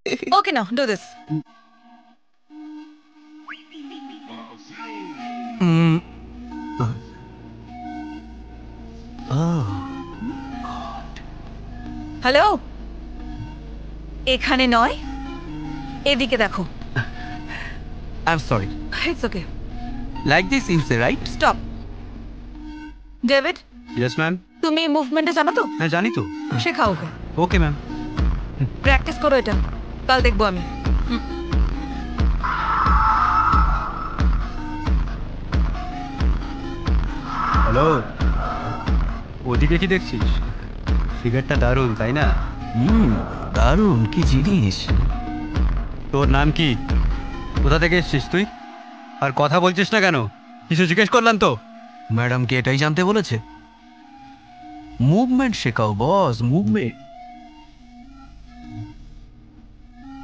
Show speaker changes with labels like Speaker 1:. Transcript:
Speaker 1: Okay, now do this. Hello, এখানে নয়, এদিকে দেখো।
Speaker 2: I'm sorry.
Speaker 1: It's okay,
Speaker 2: Like this you say, right?
Speaker 1: Stop. David,
Speaker 2: Yes, ma'am.
Speaker 1: তুমি মুভমেন্টে জানো তো?
Speaker 2: হ্যাঁ জানি তো।
Speaker 1: শেখাও ওকে।
Speaker 2: Okay ma'am.
Speaker 1: প্র্যাকটিস করো এটা, কাল দেখবো আমি।
Speaker 2: হ্যালো, ওদিকে কি দেখছিস? সিগারেটটা দারুণ তাই না?
Speaker 3: দারুণ, কি জিনিস।
Speaker 2: তোর নাম কি? কোথা থেকে এসছিস তুই? আর কথা বলছিস না কেন? কিছু জিজ্ঞেস করলাম তো।
Speaker 3: ম্যাডাম কি এটাই জানতে বলেছে? মুভমেন্ট শেখাও বস, মুভমেন্ট।